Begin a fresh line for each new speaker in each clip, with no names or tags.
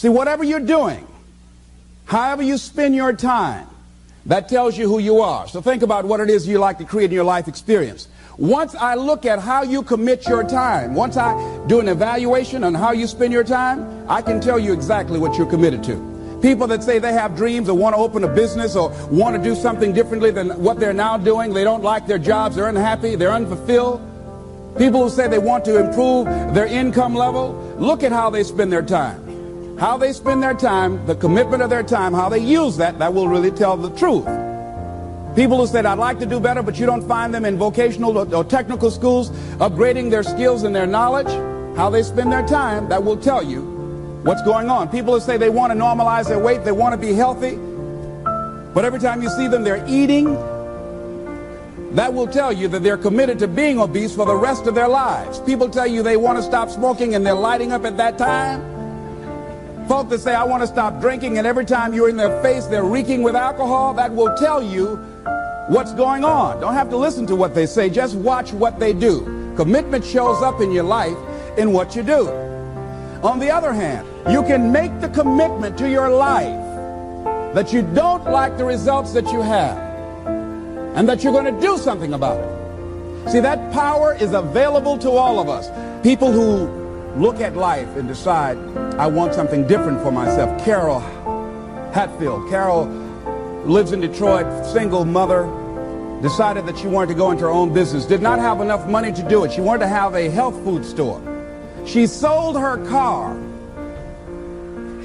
See, whatever you're doing, however you spend your time, that tells you who you are. So think about what it is you like to create in your life experience. Once I look at how you commit your time, once I do an evaluation on how you spend your time, I can tell you exactly what you're committed to. People that say they have dreams or want to open a business or want to do something differently than what they're now doing, they don't like their jobs, they're unhappy, they're unfulfilled. People who say they want to improve their income level, look at how they spend their time. How they spend their time, the commitment of their time, how they use that will really tell the truth. People who said, I'd like to do better, but you don't find them in vocational or technical schools, upgrading their skills and their knowledge, how they spend their time, that will tell you what's going on. People who say they want to normalize their weight, they want to be healthy, but every time you see them, they're eating, that will tell you that they're committed to being obese for the rest of their lives. People tell you they want to stop smoking and they're lighting up at that time. Folk that say, I want to stop drinking, and every time you're in their face, they're reeking with alcohol, that will tell you what's going on. Don't have to listen to what they say, just watch what they do. Commitment shows up in your life in what you do. On the other hand, you can make the commitment to your life that you don't like the results that you have and that you're going to do something about it. See, that power is available to all of us. People who look at life and decide, I want something different for myself. Carol Hatfield. Carol lives in Detroit, single mother, decided that she wanted to go into her own business, did not have enough money to do it. She wanted to have a health food store. She sold her car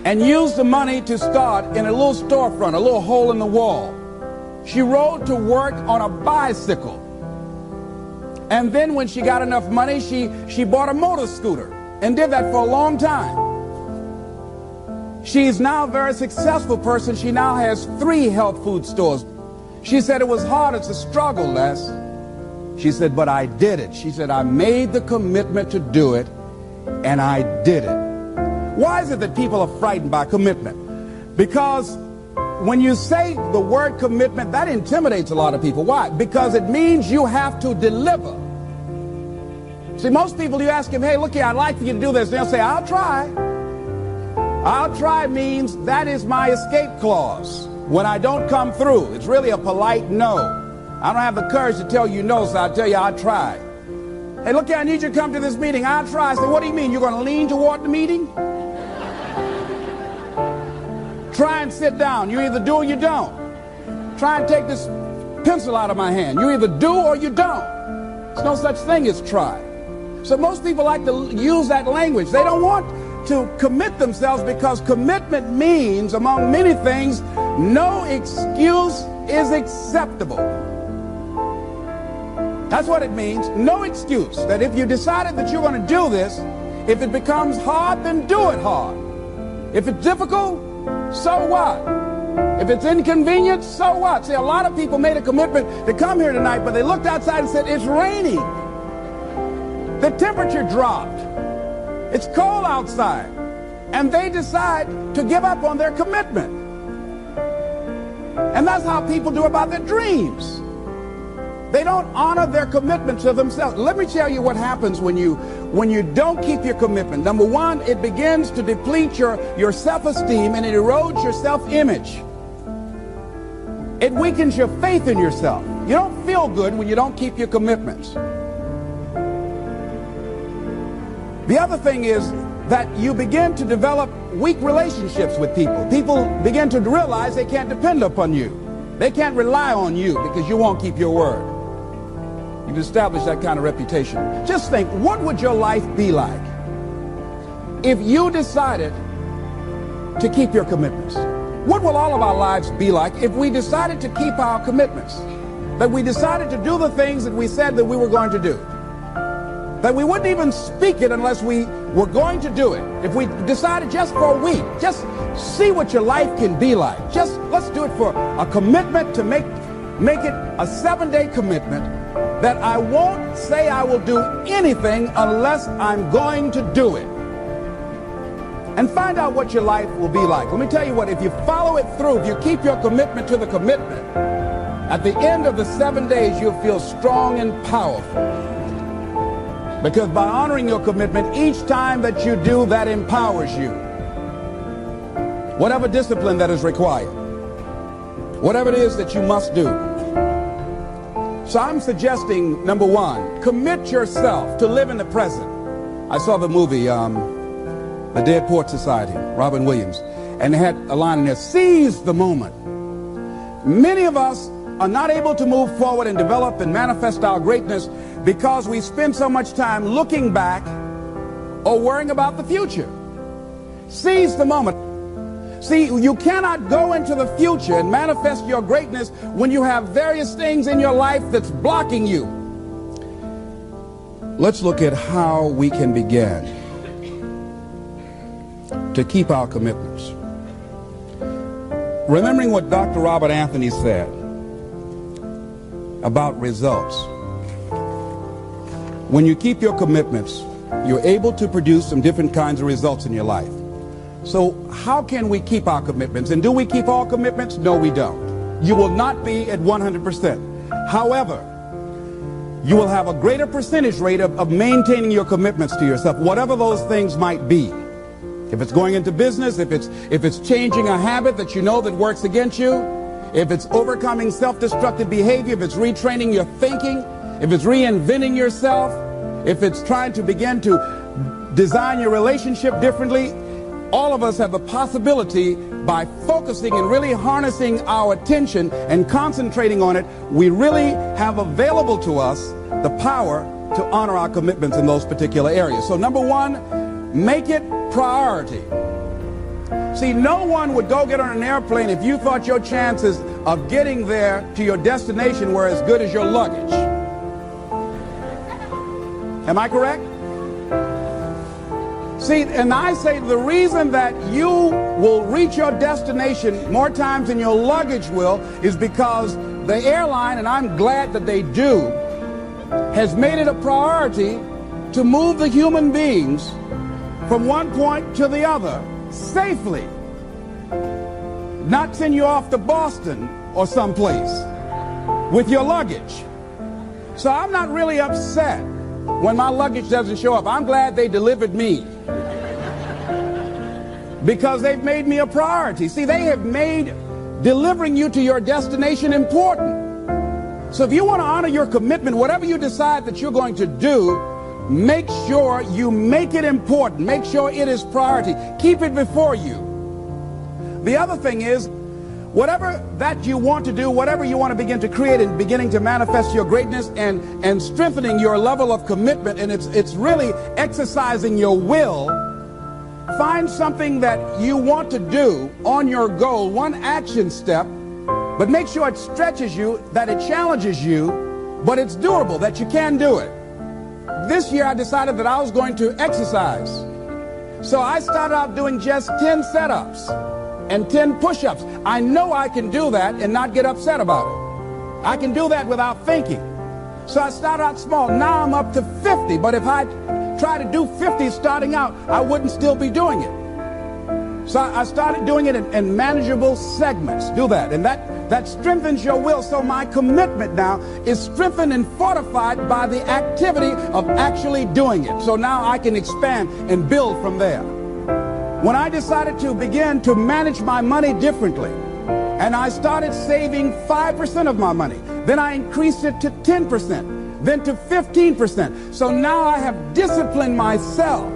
and used the money to start in a little storefront, a little hole in the wall. She rode to work on a bicycle. And then when she got enough money, she bought a motor scooter and did that for a long time. She's now a very successful person. She now has 3 health food stores. She said it was hard, it's a struggle, Les. She said, but I did it. She said, I made the commitment to do it, and I did it. Why is it that people are frightened by commitment? Because when you say the word commitment, that intimidates a lot of people. Why? Because it means you have to deliver. See, most people, you ask them, hey, look here, I'd like for you to do this. They'll say, I'll try. I'll try means that is my escape clause. When I don't come through, it's really a polite no. I don't have the courage to tell you no, so I'll tell you I'll try. Hey, look here, I need you to come to this meeting. I'll try. I say, what do you mean? You're going to lean toward the meeting? Try and sit down. You either do or you don't. Try and take this pencil out of my hand. You either do or you don't. There's no such thing as try. So most people like to use that language. They don't want to commit themselves because commitment means, among many things, no excuse is acceptable. That's what it means. No excuse. That if you decided that you're going to do this, if it becomes hard, then do it hard. If it's difficult, so what? If it's inconvenient, so what? See, a lot of people made a commitment to come here tonight, but they looked outside and said, it's raining. The temperature dropped. It's cold outside. And they decide to give up on their commitment. And that's how people do about their dreams. They don't honor their commitment to themselves. Let me tell you what happens when you don't keep your commitment. Number one, it begins to deplete your self-esteem and it erodes your self-image. It weakens your faith in yourself. You don't feel good when you don't keep your commitments. The other thing is that you begin to develop weak relationships with people. People begin to realize they can't depend upon you. They can't rely on you because you won't keep your word. You've established that kind of reputation. Just think, what would your life be like if you decided to keep your commitments? What will all of our lives be like if we decided to keep our commitments? That we decided to do the things that we said that we were going to do. That we wouldn't even speak it unless we were going to do it. If we decided just for a week, just see what your life can be like. Just let's do it for a commitment to make it a 7-day commitment that I won't say I will do anything unless I'm going to do it. And find out what your life will be like. Let me tell you what, if you follow it through, if you keep your commitment to the commitment, at the end of the 7 days, you'll feel strong and powerful. Because by honoring your commitment, each time that you do, that empowers you. whatever discipline that is required, whatever it is that you must do. So I'm suggesting, number one, commit yourself to live in the present. I saw the movie, The Dead Poets Society, Robin Williams, and they had a line in there, seize the moment. Many of us are not able to move forward and develop and manifest our greatness because we spend so much time looking back or worrying about the future. Seize the moment. See, you cannot go into the future and manifest your greatness when you have various things in your life that's blocking you. Let's look at how we can begin to keep our commitments. Remembering what Dr. Robert Anthony said about results. When you keep your commitments, you're able to produce some different kinds of results in your life. So how can we keep our commitments? And do we keep all commitments? No, we don't. You will not be at 100%. However, you will have a greater percentage rate of maintaining your commitments to yourself, whatever those things might be. If it's going into business, if it's changing a habit that you know that works against you, if it's overcoming self-destructive behavior, if it's retraining your thinking, if it's reinventing yourself, if it's trying to begin to design your relationship differently, all of us have the possibility, by focusing and really harnessing our attention and concentrating on it, we really have available to us the power to honor our commitments in those particular areas. So number one, make it priority. See, no one would go get on an airplane if you thought your chances of getting there to your destination were as good as your luggage. Am I correct? See, and I say the reason that you will reach your destination more times than your luggage will is because the airline, and I'm glad that they do, has made it a priority to move the human beings from one point to the other safely. Not send you off to Boston or someplace with your luggage. So I'm not really upset when my luggage doesn't show up. I'm glad they delivered me, because they've made me a priority. See, they have made delivering you to your destination important. So if you want to honor your commitment, whatever you decide that you're going to do, make sure you make it important. Make sure it is priority. Keep it before you. The other thing is, whatever that you want to do, whatever you want to begin to create and beginning to manifest your greatness and strengthening your level of commitment, and it's really exercising your will. Find something that you want to do on your goal, one action step, but make sure it stretches you, that it challenges you, but it's doable, that you can do it. This year I decided that I was going to exercise. So I started out doing just 10 setups and 10 push-ups. I know I can do that and not get upset about it. I can do that without thinking. So I started out small. Now I'm up to 50, but if I try to do 50 starting out, I wouldn't still be doing it. So I started doing it in manageable segments. Do that, and that strengthens your will. So my commitment now is strengthened and fortified by the activity of actually doing it. So now I can expand and build from there. When I decided to begin to manage my money differently, and I started saving 5% of my money, then I increased it to 10%, then to 15%. So now I have disciplined myself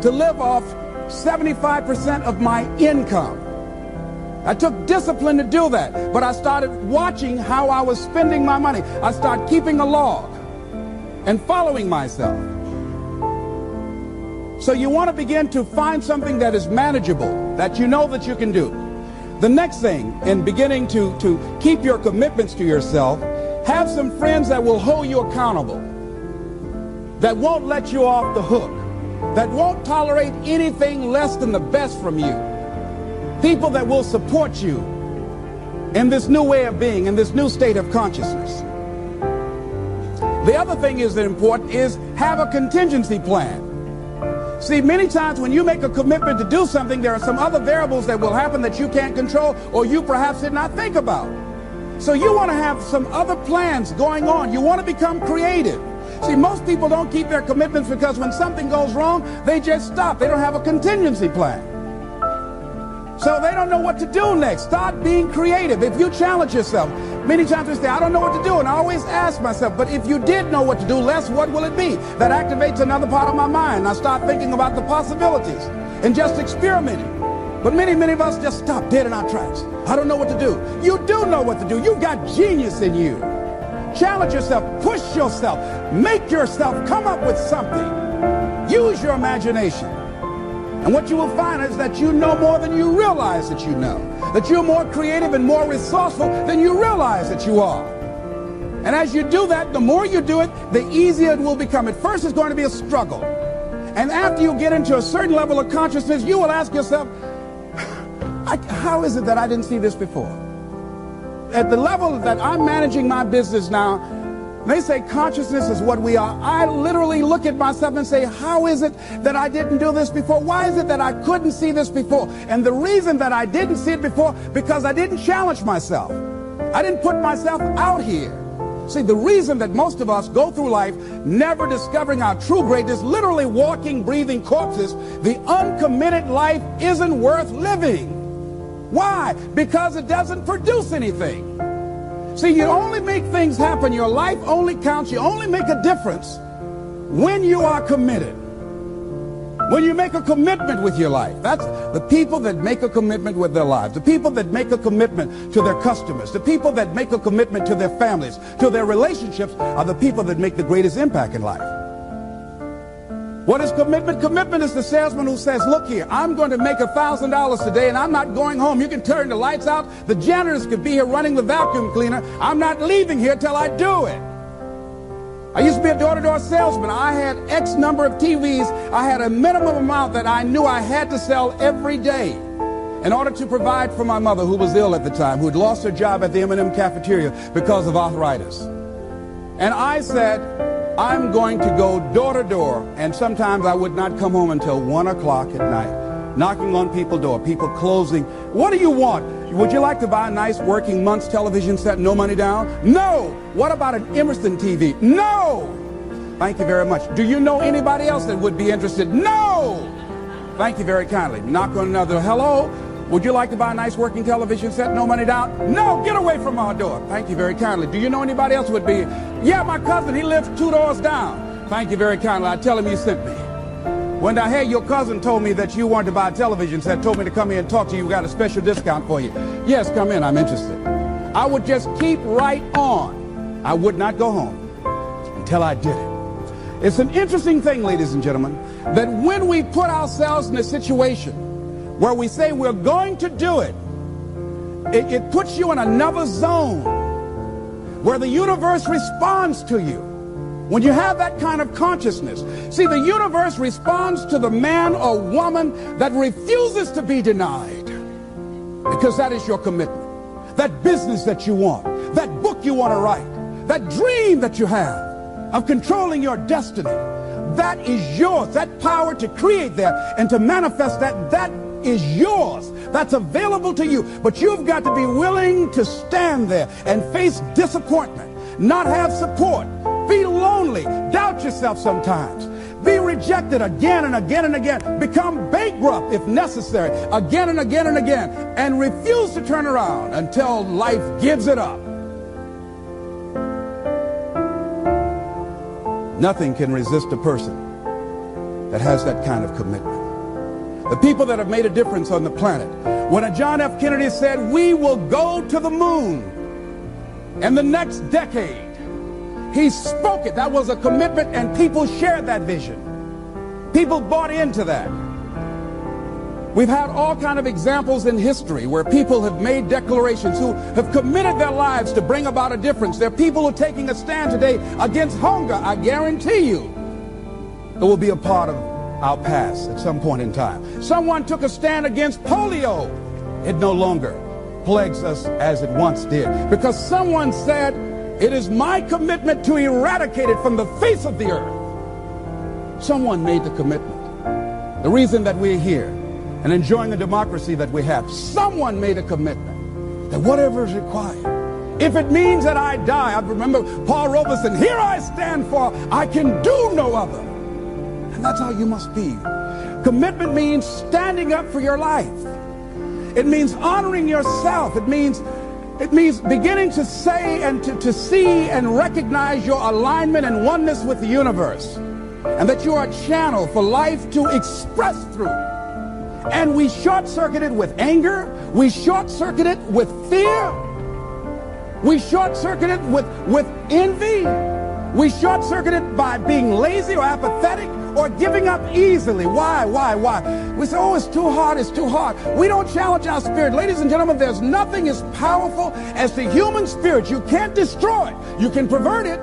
to live off 75% of my income. I took discipline to do that, but I started watching how I was spending my money. I started keeping a log and following myself. So you want to begin to find something that is manageable, that you know that you can do. The next thing, in beginning to keep your commitments to yourself, have some friends that will hold you accountable, that won't let you off the hook, that won't tolerate anything less than the best from you. People that will support you in this new way of being, in this new state of consciousness. The other thing is that important is have a contingency plan. See, many times when you make a commitment to do something, there are some other variables that will happen that you can't control or you perhaps did not think about. So you want to have some other plans going on. You want to become creative. See, most people don't keep their commitments because when something goes wrong, they just stop. They don't have a contingency plan. So they don't know what to do next. Start being creative. If you challenge yourself, many times we say, I don't know what to do. And I always ask myself, but if you did know what to do, Les, what will it be? That activates another part of my mind. I start thinking about the possibilities and just experimenting. But many of us just stop dead in our tracks. I don't know what to do. You do know what to do. You've got genius in you. Challenge yourself. Push yourself. Make yourself come up with something. Use your imagination. And what you will find is that you know more than you realize that you know. That you're more creative and more resourceful than you realize that you are. And as you do that, the more you do it, the easier it will become. At first, it's going to be a struggle. And after you get into a certain level of consciousness, you will ask yourself, how is it that I didn't see this before? At the level that I'm managing my business now, they say consciousness is what we are. I literally look at myself and say, how is it that I didn't do this before? Why is it that I couldn't see this before? And the reason that I didn't see it before, because I didn't challenge myself. I didn't put myself out here. See, the reason that most of us go through life never discovering our true greatness, literally walking, breathing corpses, the uncommitted life isn't worth living. Why? Because it doesn't produce anything. See, you only make things happen. Your life only counts. You only make a difference when you are committed. When you make a commitment with your life. That's the people that make a commitment with their lives. The people that make a commitment to their customers. The people that make a commitment to their families, to their relationships, are the people that make the greatest impact in life. What is commitment? Commitment is the salesman who says, look here, I'm going to make $1,000 today and I'm not going home. You can turn the lights out. The janitors could be here running the vacuum cleaner. I'm not leaving here till I do it. I used to be a door-to-door salesman. I had X number of TVs. I had a minimum amount that I knew I had to sell every day in order to provide for my mother, who was ill at the time, who had lost her job at the M&M cafeteria because of arthritis. And I said, I'm going to go door to door, and sometimes I would not come home until 1 o'clock at night, knocking on people's door, people closing. What do you want? Would you like to buy a nice working month's television set, no money down? No. What about an Emerson TV? No. Thank you very much. Do you know anybody else that would be interested? No. Thank you very kindly. Knock on another. Hello. Would you like to buy a nice working television set, no money down? No, get away from our door. Thank you very kindly. Do you know anybody else would be? Yeah, my cousin, he lives 2 doors down. Thank you very kindly. I tell him you sent me. When I heard your cousin told me that you wanted to buy a television set, told me to come here and talk to you, we got a special discount for you. Yes, come in, I'm interested. I would just keep right on. I would not go home until I did it. It's an interesting thing, ladies and gentlemen, that when we put ourselves in a situation where we say we're going to do it, it puts you in another zone where the universe responds to you. When you have that kind of consciousness, see, the universe responds to the man or woman that refuses to be denied, because that is your commitment. That business that you want, that book you want to write, that dream that you have of controlling your destiny, that is yours. That power to create that and to manifest that is yours. That's available to you. But you've got to be willing to stand there and face disappointment, not have support, be lonely, doubt yourself sometimes, be rejected again and again and again, become bankrupt if necessary, again and again and again, and refuse to turn around until life gives it up. Nothing can resist a person that has that kind of commitment. The people that have made a difference on the planet. When a John F. Kennedy said, we will go to the moon in the next decade, he spoke it. That was a commitment, and people shared that vision. People bought into that. We've had all kind of examples in history where people have made declarations, who have committed their lives to bring about a difference. There are people who are taking a stand today against hunger. I guarantee you it will be a part of our past at some point in time. Someone took a stand against polio. It no longer plagues us as it once did, because someone said, it is my commitment to eradicate it from the face of the earth. Someone made the commitment. The reason that we're here and enjoying the democracy that we have, someone made a commitment that whatever is required, if it means that I die. I remember Paul Robeson, here I stand for, I can do no other. And that's how you must be. Commitment means standing up for your life. It means honoring yourself. It means beginning to say and to see and recognize your alignment and oneness with the universe, and that you are a channel for life to express through. And we short-circuit it with anger. We short-circuit it with fear. We short-circuit it with envy. We short-circuit it by being lazy or apathetic or giving up easily. Why? We say, oh, it's too hard, it's too hard. We don't challenge our spirit. Ladies and gentlemen, there's nothing as powerful as the human spirit. You can't destroy it. You can pervert it,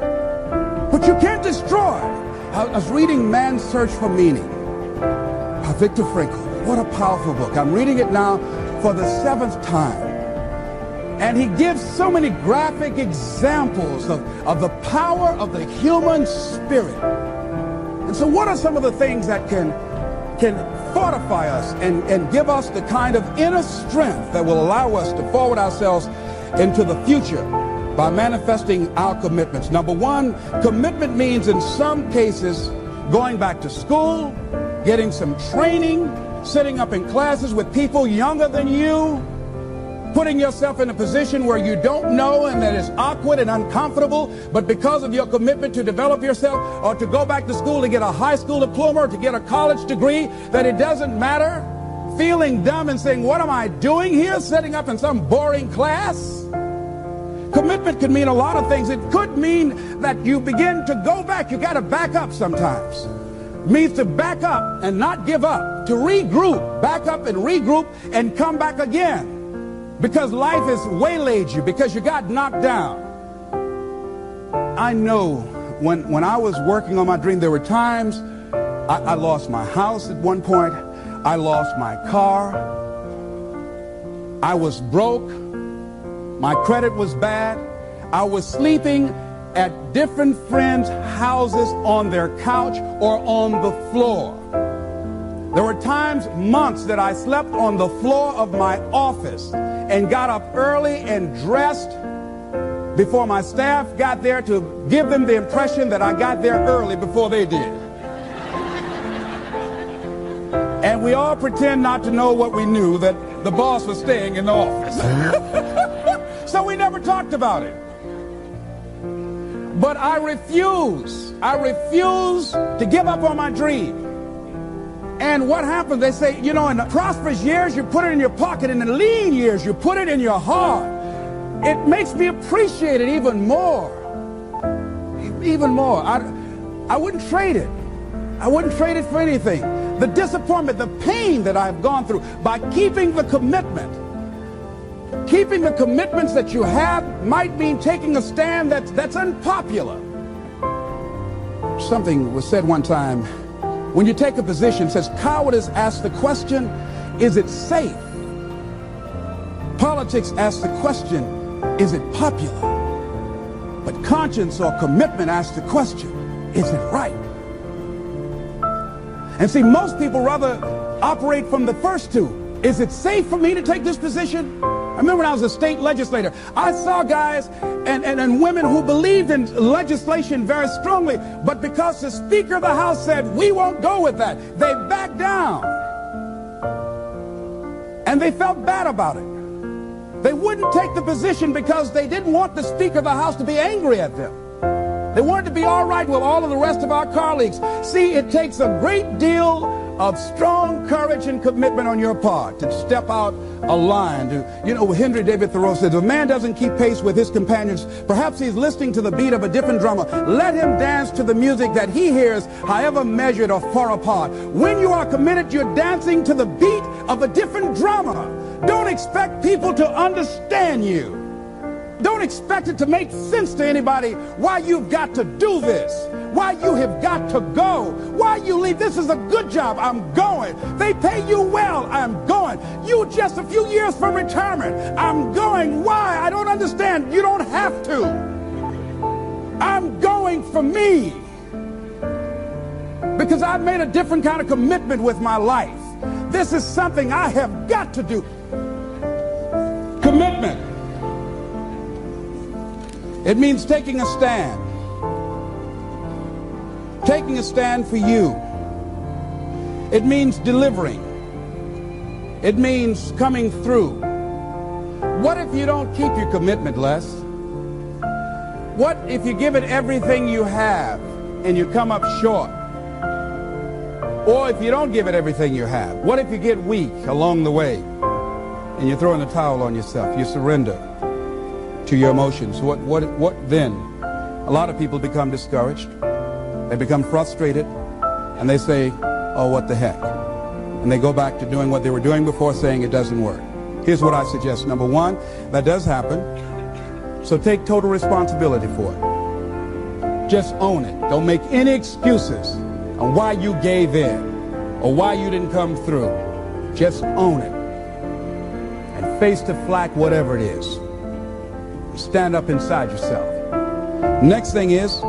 but you can't destroy it. I was reading Man's Search for Meaning by Viktor Frankl. What a powerful book. I'm reading it now for the 7th time. And he gives so many graphic examples of the power of the human spirit. And so what are some of the things that can fortify us and give us the kind of inner strength that will allow us to forward ourselves into the future by manifesting our commitments? Number one, commitment means in some cases going back to school, getting some training, sitting up in classes with people younger than you, putting yourself in a position where you don't know and that is awkward and uncomfortable, but because of your commitment to develop yourself, or to go back to school to get a high school diploma or to get a college degree, that it doesn't matter, feeling dumb and saying, what am I doing here, sitting up in some boring class? Commitment could mean a lot of things. It could mean that you begin to go back. You got to back up sometimes. It means to back up and not give up, to regroup, back up and regroup and come back again. Because life has waylaid you, because you got knocked down. I know when I was working on my dream, there were times I lost my house at one point. I lost my car. I was broke. My credit was bad. I was sleeping at different friends' houses on their couch or on the floor. There were times, months, that I slept on the floor of my office and got up early and dressed before my staff got there to give them the impression that I got there early before they did. And we all pretend not to know what we knew, that the boss was staying in the office. So we never talked about it. But I refuse to give up on my dream. And what happens, they say, you know, in the prosperous years, you put it in your pocket. In the lean years, you put it in your heart. It makes me appreciate it even more. Even more. I wouldn't trade it. I wouldn't trade it for anything. The disappointment, the pain that I've gone through by keeping the commitment. Keeping the commitments that you have might mean taking a stand that's unpopular. Something was said one time. When you take a position, it says, cowardice asks the question, is it safe? Politics asks the question, is it popular? But conscience or commitment asks the question, is it right? And see, most people rather operate from the first two. Is it safe for me to take this position? I remember when I was a state legislator, I saw guys and women who believed in legislation very strongly, but because the Speaker of the House said, we won't go with that, they backed down. And they felt bad about it. They wouldn't take the position because they didn't want the Speaker of the House to be angry at them. They wanted to be all right with all of the rest of our colleagues. See, it takes a great deal of strong courage and commitment on your part to step out a line. You know, Henry David Thoreau says, if a man doesn't keep pace with his companions, perhaps he's listening to the beat of a different drummer. Let him dance to the music that he hears, however measured or far apart. When you are committed, you're dancing to the beat of a different drummer. Don't expect people to understand you. Don't expect it to make sense to anybody why you've got to do this, why you have got to go, why you leave. This is a good job. I'm going. They pay you well. I'm going. You just a few years from retirement. I'm going. Why? I don't understand. You don't have to. I'm going for me because I've made a different kind of commitment with my life. This is something I have got to do. Commitment. It means taking a stand. Taking a stand for you. It means delivering. It means coming through. What if you don't keep your commitment, Les? What if you give it everything you have and you come up short? Or if you don't give it everything you have, what if you get weak along the way and you throw in the towel on yourself? You surrender to your emotions. What then? A lot of people become discouraged. They become frustrated, and they say, oh, what the heck? And they go back to doing what they were doing before, saying it doesn't work. Here's what I suggest. Number one, that does happen. So take total responsibility for it. Just own it. Don't make any excuses on why you gave in or why you didn't come through. Just own it. And face the flak, whatever it is. Stand up inside yourself. Next thing is,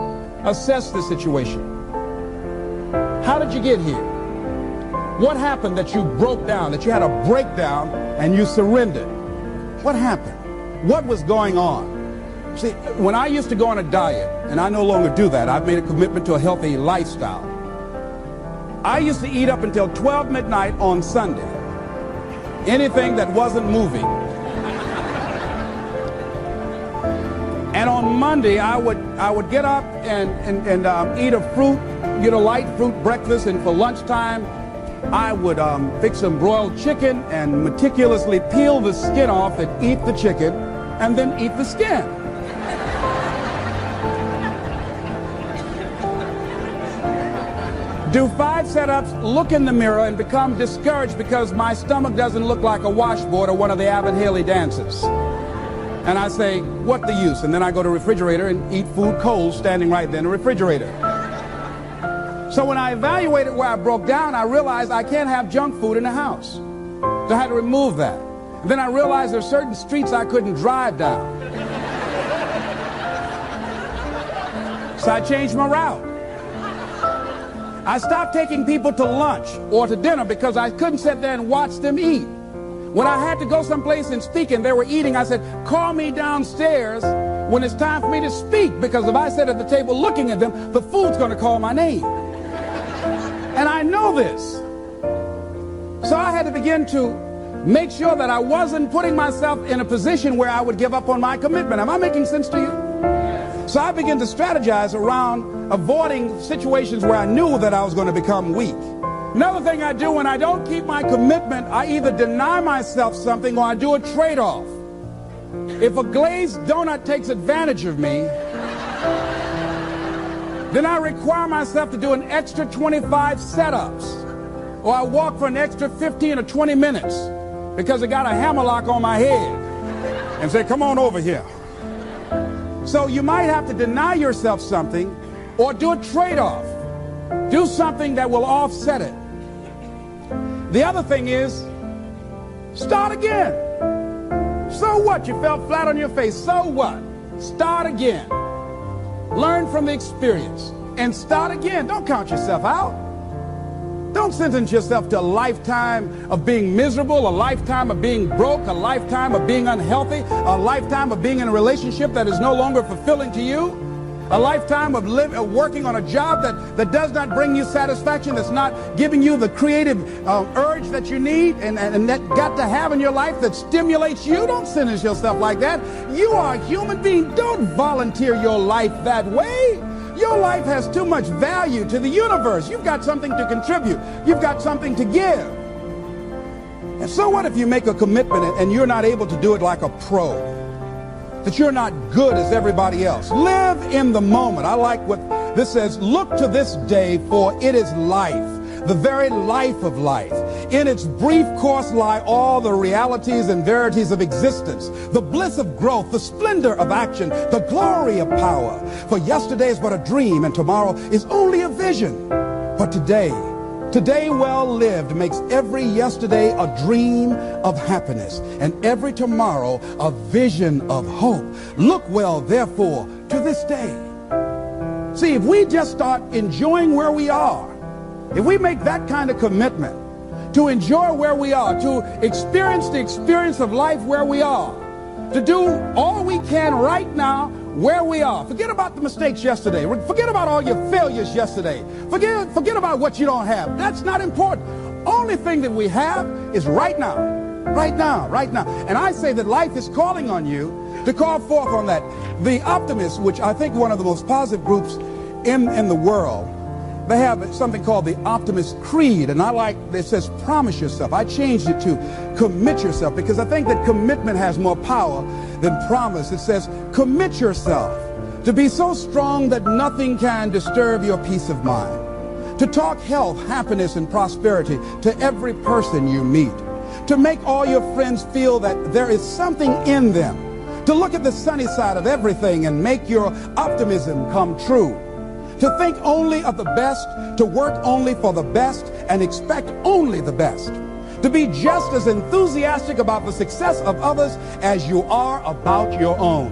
assess the situation. How did you get here? What happened that you broke down, that you had a breakdown and you surrendered? What happened? What was going on? See, when I used to go on a diet, and I no longer do that, I've made a commitment to a healthy lifestyle. I used to eat up until 12 midnight on Sunday. Anything that wasn't moving. And on Monday, I would get up and eat a fruit, get a light fruit breakfast, and for lunchtime, I would fix some broiled chicken and meticulously peel the skin off and eat the chicken, and then eat the skin. Do 5 setups, look in the mirror, and become discouraged because my stomach doesn't look like a washboard or one of the Abbott Haley dances. And I say, what the use? And then I go to the refrigerator and eat food cold standing right there in the refrigerator. So when I evaluated where I broke down, I realized I can't have junk food in the house. So I had to remove that. And then I realized there are certain streets I couldn't drive down. So I changed my route. I stopped taking people to lunch or to dinner because I couldn't sit there and watch them eat. When I had to go someplace and speak and they were eating, I said, call me downstairs when it's time for me to speak, because if I sit at the table looking at them, the food's going to call my name. And I know this. So I had to begin to make sure that I wasn't putting myself in a position where I would give up on my commitment. Am I making sense to you? So I began to strategize around avoiding situations where I knew that I was going to become weak. Another thing I do when I don't keep my commitment, I either deny myself something or I do a trade-off. If a glazed donut takes advantage of me, then I require myself to do an extra 25 setups. Or I walk for an extra 15 or 20 minutes because I got a hammerlock on my head and say, come on over here. So you might have to deny yourself something or do a trade-off. Do something that will offset it. The other thing is, start again. So what? You fell flat on your face. So what? Start again. Learn from the experience and start again. Don't count yourself out. Don't sentence yourself to a lifetime of being miserable, a lifetime of being broke, a lifetime of being unhealthy, a lifetime of being in a relationship that is no longer fulfilling to you, a lifetime of working on a job that does not bring you satisfaction, that's not giving you the creative urge that you need and that got to have in your life that stimulates you. Don't sentence yourself like that. You are a human being. Don't volunteer your life that way. Your life has too much value to the universe. You've got something to contribute. You've got something to give. And so what if you make a commitment and you're not able to do it like a pro? That you're not good as everybody else. Live in the moment. I like what this says. Look to this day, for it is life, the very life of life. In its brief course lie all the realities and verities of existence, the bliss of growth, the splendor of action, the glory of power. For yesterday is but a dream, and tomorrow is only a vision. But today well lived makes every yesterday a dream of happiness, and every tomorrow a vision of hope. Look well, therefore, to this day. See, if we just start enjoying where we are, if we make that kind of commitment to enjoy where we are, to experience the experience of life where we are, to do all we can right now where we are. Forget about the mistakes yesterday. Forget about all your failures yesterday. Forget about what you don't have. That's not important. Only thing that we have is right now. Right now, right now. And I say that life is calling on you to call forth on that. The optimists, which I think one of the most positive groups in the world, they have something called the Optimist Creed, and I like, it says promise yourself. I changed it to commit yourself, because I think that commitment has more power than promise. It says commit yourself to be so strong that nothing can disturb your peace of mind, to talk health, happiness, and prosperity to every person you meet, to make all your friends feel that there is something in them, to look at the sunny side of everything and make your optimism come true, to think only of the best, to work only for the best, and expect only the best, to be just as enthusiastic about the success of others as you are about your own,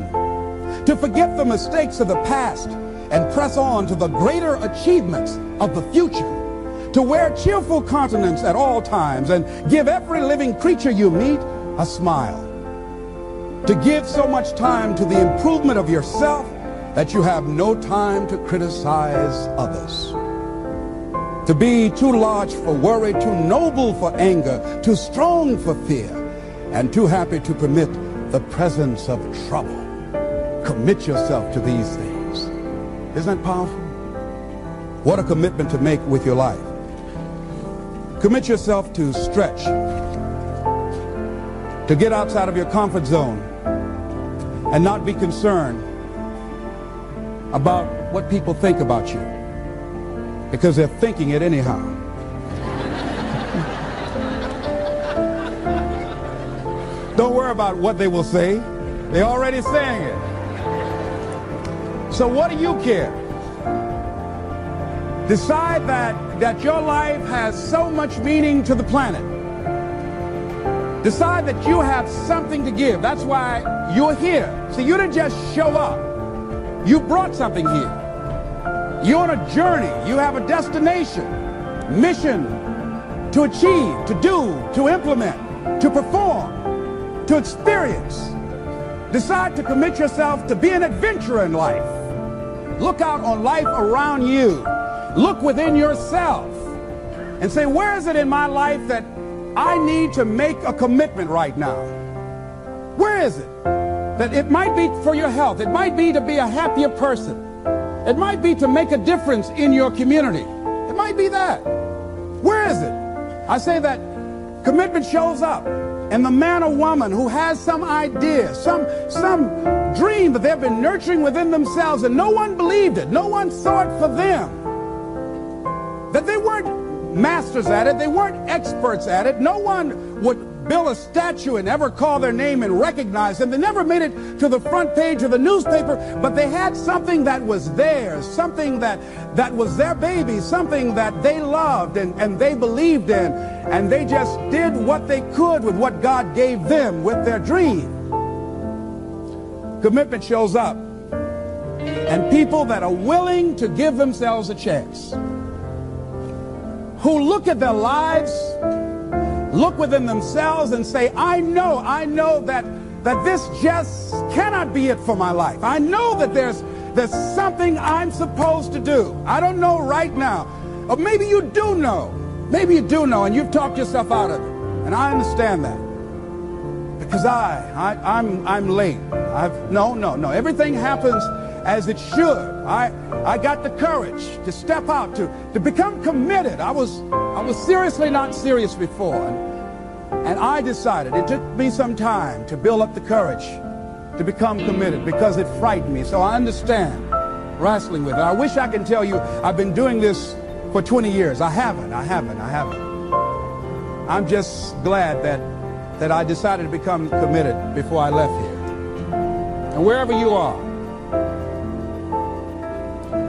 to forget the mistakes of the past and press on to the greater achievements of the future, to wear cheerful countenance at all times and give every living creature you meet a smile, to give so much time to the improvement of yourself that you have no time to criticize others, to be too large for worry, too noble for anger, too strong for fear, and too happy to permit the presence of trouble. Commit yourself to these things. Isn't that powerful? What a commitment to make with your life. Commit yourself to stretch, to get outside of your comfort zone and not be concerned about what people think about you, because they're thinking it anyhow. Don't worry about what they will say. They're already saying it. So what do you care? Decide that your life has so much meaning to the planet. Decide that you have something to give. That's why you're here. See, you didn't just show up. You brought something here. You're on a journey. You have a destination, mission to achieve, to do, to implement, to perform, to experience. Decide to commit yourself to be an adventurer in life. Look out on life around you. Look within yourself and say, where is it in my life that I need to make a commitment right now? Where is it? That it might be for your health. It might be to be a happier person. It might be to make a difference in your community. It might be that. Where is it? I say that commitment shows up in the man or woman who has some idea, some dream that they've been nurturing within themselves, and no one believed it. No one saw it for them. That they weren't masters at it. They weren't experts at it. No one would build a statue and ever call their name and recognize them. They never made it to the front page of the newspaper, but they had something that was theirs, something that was their baby, something that they loved and they believed in, and they just did what they could with what God gave them with their dream. Commitment shows up, and people that are willing to give themselves a chance, who look at their lives, look within themselves and say, I know that this just cannot be it for my life. I know that there's something I'm supposed to do. I don't know right now. Or maybe you do know. Maybe you do know and you've talked yourself out of it. And I understand that. Because I'm late. No. Everything happens as it should. I got the courage to step out, to become committed. I was seriously not serious before. And I decided, it took me some time to build up the courage to become committed because it frightened me. So I understand wrestling with it. I wish I could tell you I've been doing this for 20 years. I haven't. I'm just glad that I decided to become committed before I left here. And wherever you are,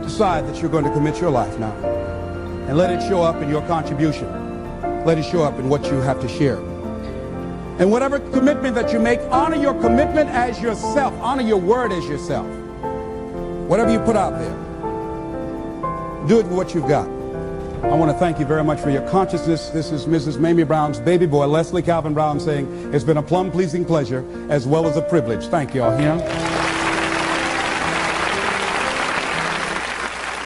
decide that you're going to commit your life now and let it show up in your contribution. Let it show up in what you have to share. And whatever commitment that you make, honor your commitment as yourself. Honor your word as yourself. Whatever you put out there, do it with what you've got. I want to thank you very much for your consciousness. This is Mrs. Mamie Brown's baby boy, Leslie Calvin Brown, saying it's been a plum-pleasing pleasure as well as a privilege. Thank you all. Here.